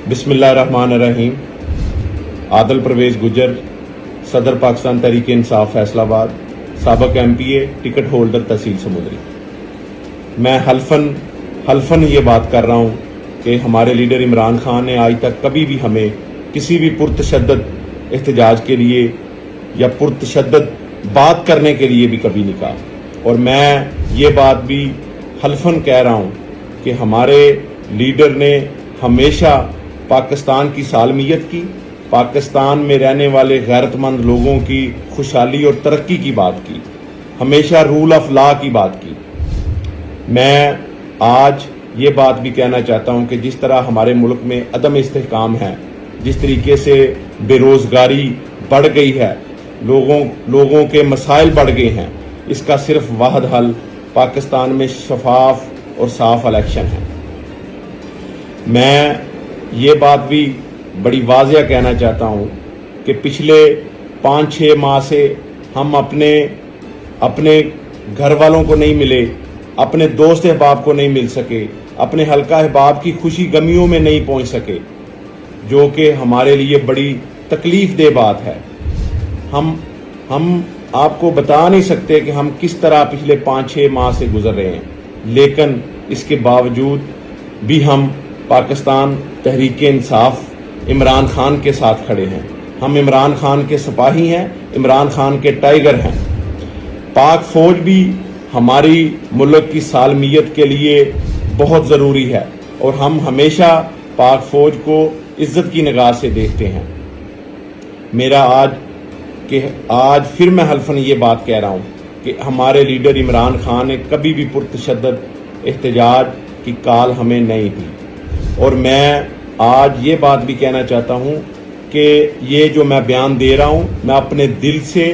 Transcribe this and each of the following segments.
बिस्मिल्लाहिर्रहमानिर्रहीम। आदिल परवेज गुजर, सदर Pakistan Tehreek Insaf Faisalabad, साबक MPA, ticket holder तहसील समुद्री। मैं हल्फन ये बात कर रहा हूँ कि हमारे लीडर इमरान खान ने आज तक कभी भी हमें किसी भी पुरतशद्दद एहतजाज के लिए या पुरतशद्दद बात करने के लिए भी कभी नहीं कहा। और मैं ये बात भी हल्फन कह रहा हूँ कि हमारे लीडर ने हमेशा पाकिस्तान की सालमियत की, पाकिस्तान में रहने वाले गैरतमंद लोगों की खुशहाली और तरक्की की बात की, हमेशा रूल ऑफ लॉ की बात की। मैं आज ये बात भी कहना चाहता हूँ कि जिस तरह हमारे मुल्क में अदम इस्तेहकाम है, जिस तरीके से बेरोज़गारी बढ़ गई है, लोगों के मसाइल बढ़ गए हैं, इसका सिर्फ वाहिद हल पाकिस्तान में शफाफ और साफ इलेक्शन है। मैं ये बात भी बड़ी वाज़िया कहना चाहता हूँ कि पिछले 5-6 माह से हम अपने घर वालों को नहीं मिले, अपने दोस्त अहबाब को नहीं मिल सके, अपने हल्का अहबाब की खुशी गमियों में नहीं पहुँच सके, जो कि हमारे लिए बड़ी तकलीफ दे बात है। हम आपको बता नहीं सकते कि हम किस तरह पिछले 5-6 माह से गुजर रहे हैं, लेकिन इसके बावजूद भी हम पाकिस्तान तहरीक इंसाफ इमरान खान के साथ खड़े हैं। हम इमरान खान के सिपाही हैं, इमरान खान के टाइगर हैं। पाक फौज भी हमारी मुल्क की सालमियत के लिए बहुत ज़रूरी है और हम हमेशा पाक फौज को इज्जत की निगाह से देखते हैं। मेरा आज फिर मैं हल्फन ये बात कह रहा हूँ कि हमारे लीडर इमरान खान ने कभी भी पुरतशद्दद एहतजाज की काल हमें नहीं दी। और मैं आज ये बात भी कहना चाहता हूँ कि ये जो मैं बयान दे रहा हूँ, मैं अपने दिल से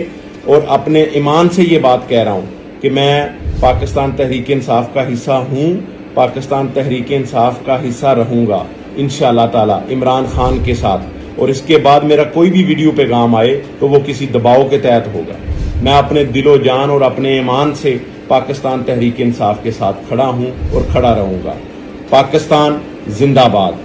और अपने ईमान से ये बात कह रहा हूँ कि मैं पाकिस्तान तहरीक इंसाफ का हिस्सा हूँ, पाकिस्तान तहरीक इंसाफ का हिस्सा रहूँगा इंशाअल्लाह ताला इमरान खान के साथ। और इसके बाद मेरा कोई भी वीडियो पैगाम आए तो वो किसी दबाव के तहत होगा। मैं अपने दिलो जान और अपने ईमान से पाकिस्तान तहरीक इंसाफ के साथ खड़ा हूँ और खड़ा रहूँगा। पाकिस्तान जिंदाबाद।